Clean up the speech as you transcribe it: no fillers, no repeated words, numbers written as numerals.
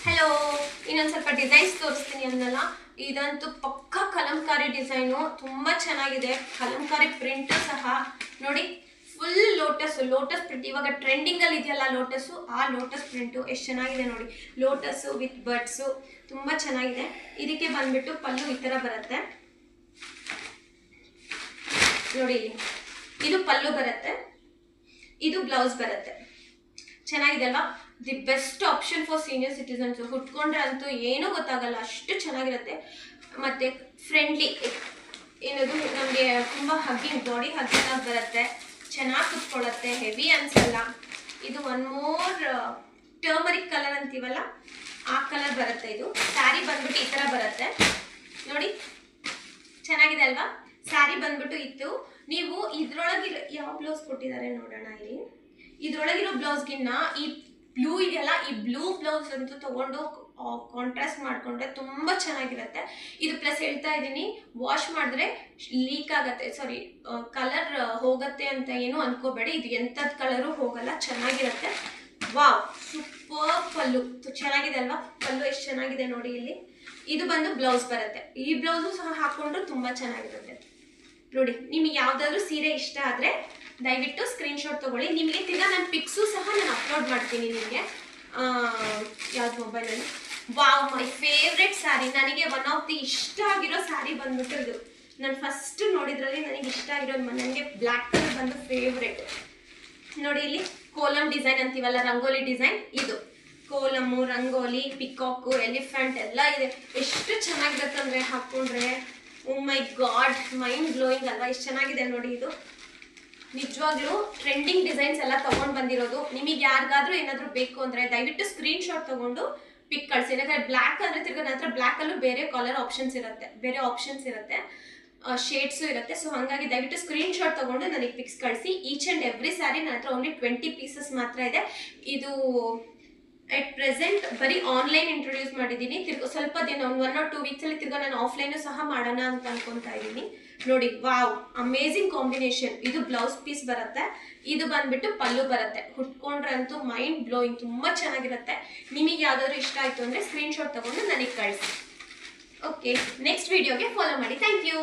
Hello, ಇನ್ನೊಂದು ಸ್ವಲ್ಪ designs ತೋರಿಸ್ತೀನಿ ಅನ್ನಲ್ಲ. ಇದಂತೂ ಪಕ್ಕ ಕಲಂಕಾರಿ ಡಿಸೈನು, ತುಂಬಾ ಚೆನ್ನಾಗಿದೆ. ಕಲಂಕಾರಿ ಪ್ರಿಂಟ್ ಸಹ ನೋಡಿ, ಫುಲ್ ಲೋಟಸ್ ಪ್ರಿಂಟ್. ಇವಾಗ ಟ್ರೆಂಡಿಂಗ್ ಅಲ್ಲಿ ಇದೆಯಲ್ಲ ಲೋಟಸ್, ಆ ಲೋಟಸ್ ಪ್ರಿಂಟ್ ಎಷ್ಟು ಚೆನ್ನಾಗಿದೆ ನೋಡಿ. ಲೋಟಸ್ ವಿತ್ ಬರ್ಡ್ಸ್ ತುಂಬಾ ಚೆನ್ನಾಗಿದೆ. ಇದಕ್ಕೆ ಬಂದ್ಬಿಟ್ಟು ಪಲ್ಲು ಈ ತರ ಬರುತ್ತೆ ನೋಡಿ. ಇದು ಪಲ್ಲು ಬರುತ್ತೆ, ಇದು ಬ್ಲೌಸ್ ಬರುತ್ತೆ. ಚೆನ್ನಾಗಿದೆ ಅಲ್ವಾ? The best option for senior citizens. ಹುಟ್ಕೊಂಡ್ರೆ ಅಂತೂ ಏನೂ ಗೊತ್ತಾಗಲ್ಲ, ಅಷ್ಟು ಚೆನ್ನಾಗಿರುತ್ತೆ. ಮತ್ತೆ ಫ್ರೆಂಡ್ಲಿ, ಏನದು ನಮಗೆ ತುಂಬ ಹಗ್ಗಿಂಗ್, ಬಾಡಿ ಹಗ್ಗಿಂಗ್ ಆಗಿ ಬರುತ್ತೆ. ಚೆನ್ನಾಗಿ ಕುತ್ಕೊಳ್ಳುತ್ತೆ, ಹೆವಿ ಅನ್ಸಲ್ಲ. ಇದು ಒನ್ ಮೋರ್ ಟರ್ಮರಿಕ್ ಕಲರ್ ಅಂತೀವಲ್ಲ, ಆ ಕಲರ್ ಬರುತ್ತೆ. ಇದು ಸ್ಯಾರಿ ಬಂದ್ಬಿಟ್ಟು ಈ ಥರ ಬರುತ್ತೆ ನೋಡಿ, ಚೆನ್ನಾಗಿದೆ ಅಲ್ವಾ? ಸ್ಯಾರಿ ಬಂದ್ಬಿಟ್ಟು ಇತ್ತು. ನೀವು ಇದ್ರೊಳಗೆ ಯಾವ ಬ್ಲೌಸ್ ಕೊಟ್ಟಿದ್ದಾರೆ ನೋಡೋಣ ಇಲ್ಲಿ. ಇದ್ರೊಳಗಿರೋ ಬ್ಲೌಸ್ಗಿನ್ನ ಈ ಬ್ಲೂ ಇದೆಯಲ್ಲ, ಈ ಬ್ಲೂ ಬ್ಲೌಸ್ ಅಂತೂ ತಗೊಂಡು ಕಾಂಟ್ರಾಸ್ಟ್ ಮಾಡ್ಕೊಂಡ್ರೆ ತುಂಬಾ ಚೆನ್ನಾಗಿರುತ್ತೆ. ಇದು ಪ್ಲಸ್ ಹೇಳ್ತಾ ಇದ್ದೀನಿ, ವಾಶ್ ಮಾಡಿದ್ರೆ ಲೀಕ್ ಆಗತ್ತೆ, ಸಾರಿ ಕಲರ್ ಹೋಗತ್ತೆ ಅಂತ ಏನು ಅನ್ಕೋಬೇಡಿ. ಇದು ಎಂಥದ್ ಕಲರು ಹೋಗಲ್ಲ, ಚೆನ್ನಾಗಿರುತ್ತೆ. ವಾವ್, ಸೂಪರ್ ಪಲ್ಲು, ಚೆನ್ನಾಗಿದೆ ಅಲ್ವಾ? ಪಲ್ಲು ಎಷ್ಟು ಚೆನ್ನಾಗಿದೆ ನೋಡಿ ಇಲ್ಲಿ. ಇದು ಬಂದು ಬ್ಲೌಸ್ ಬರುತ್ತೆ. ಈ ಬ್ಲೌಸು ಸಹ ಹಾಕೊಂಡ್ರು ತುಂಬಾ ಚೆನ್ನಾಗಿರುತ್ತೆ ನೋಡಿ. ನಿಮಗೆ ಯಾವ್ದಾದ್ರು ಸೀರೆ ಇಷ್ಟ ಆದ್ರೆ ದಯವಿಟ್ಟು ಸ್ಕ್ರೀನ್ಶಾಟ್ ತಗೊಳ್ಳಿ. ನಿಮಗೆ ತಿರ್ಗಾ ನನ್ನ ಪಿಕ್ಸು ಸಹ ನಾನು ಅಪ್ಲೋಡ್ ಮಾಡ್ತೀನಿ ನಿಮಗೆ. ಯಾವ್ದು ಮೊಬೈಲಲ್ಲಿ. Wow, my favourite sari. ನನಗೆ ಒನ್ ಆಫ್ ದಿ ಇಷ್ಟ ಆಗಿರೋ ಸ್ಯಾರಿ ಬಂದ್ಬಿಟ್ಟು ಇದು. ನಾನು ಫಸ್ಟ್ ನೋಡಿದ್ರಲ್ಲಿ ನನಗೆ ಇಷ್ಟ ಆಗಿರೋದು, ನನಗೆ ಬ್ಲ್ಯಾಕ್ ಕಲರ್ ಬಂದು ಫೇವ್ರೆಟ್ ನೋಡಿ. ಇಲ್ಲಿ ಕೋಲಮ್ ಡಿಸೈನ್ ಅಂತೀವಲ್ಲ, ರಂಗೋಲಿ ಡಿಸೈನ್. ಇದು ಕೋಲಮು, ರಂಗೋಲಿ, ಪಿಕಾಕು, ಎಲಿಫೆಂಟ್ ಎಲ್ಲ ಇದೆ. ಎಷ್ಟು ಚೆನ್ನಾಗಿರುತ್ತೆ ಅಂದರೆ ಹಾಕ್ಕೊಂಡ್ರೆ, ಓ ಮೈ ಗಾಡ್, ಮೈಂಡ್ ಬ್ಲೋಯಿಂಗ್ ಅಲ್ವಾ? ಎಷ್ಟು ಚೆನ್ನಾಗಿದೆ ನೋಡಿ. ಇದು ನಿಜವಾಗ್ಲೂ ಟ್ರೆಂಡಿಂಗ್ ಡಿಸೈನ್ಸ್ ಎಲ್ಲ ತಗೊಂಡು ಬಂದಿರೋದು. ನಿಮಗೆ ಯಾರಿಗಾದ್ರೂ ಏನಾದರೂ ಬೇಕು ಅಂದರೆ ದಯವಿಟ್ಟು ಸ್ಕ್ರೀನ್ಶಾಟ್ ತಗೊಂಡು ಪಿಕ್ ಕಳಿಸಿ. ಯಾಕಂದರೆ ಬ್ಲ್ಯಾಕ್ ಅಂದರೆ ತಿರ್ಗಿ ನನ್ನ ಹತ್ರ ಬ್ಲ್ಯಾಕಲ್ಲೂ ಬೇರೆ ಕಲರ್ ಆಪ್ಷನ್ಸ್ ಇರುತ್ತೆ, ಬೇರೆ ಆಪ್ಷನ್ಸ್ ಇರುತ್ತೆ, ಶೇಡ್ಸು ಇರುತ್ತೆ. ಸೊ ಹಾಗಾಗಿ ದಯವಿಟ್ಟು ಸ್ಕ್ರೀನ್ಶಾಟ್ ತಗೊಂಡು ನನಗೆ ಪಿಕ್ಸ್ ಕಳಿಸಿ. ಈಚ್ ಆ್ಯಂಡ್ ಎವ್ರಿ ಸ್ಯಾರಿ ನನ್ನ ಹತ್ರ ಓನ್ಲಿ 20 ಪೀಸಸ್ ಮಾತ್ರ ಇದೆ. ಇದು ಎಟ್ ಪ್ರೆಸೆಂಟ್ ಬರೀ ಆನ್ಲೈನ್ ಇಂಟ್ರೊಡ್ಯೂಸ್ ಮಾಡಿದ್ದೀನಿ. ತಿರ್ಗೋ ಸ್ವಲ್ಪ ದಿನ, ಒಂದು 1 or 2 ವೀಕ್ಸಲ್ಲಿ ತಿರ್ಗೋ ನಾನು ಆಫ್ಲೈನು ಸಹ ಮಾಡೋಣ ಅಂತ ಅನ್ಕೊತಾ ಇದ್ದೀನಿ ನೋಡಿ. Wow, amazing combination. ಇದು ಬ್ಲೌಸ್ ಪೀಸ್ ಬರುತ್ತೆ, ಇದು ಬಂದ್ಬಿಟ್ಟು ಪಲ್ಲು ಬರುತ್ತೆ. ಹುಟ್ಕೊಂಡ್ರೆ ಅಂತೂ ಮೈಂಡ್ ಬ್ಲೋಯಿಂಗ್, ತುಂಬ ಚೆನ್ನಾಗಿರುತ್ತೆ. ನಿಮಗೆ ಯಾವ್ದಾದ್ರು ಇಷ್ಟ ಆಯಿತು ಅಂದರೆ ಸ್ಕ್ರೀನ್ಶಾಟ್ ತಗೊಂಡು ನನಗೆ ಕಳಿಸಿ. ಓಕೆ, ನೆಕ್ಸ್ಟ್ ವಿಡಿಯೋಗೆ ಫಾಲೋ ಮಾಡಿ. Thank you.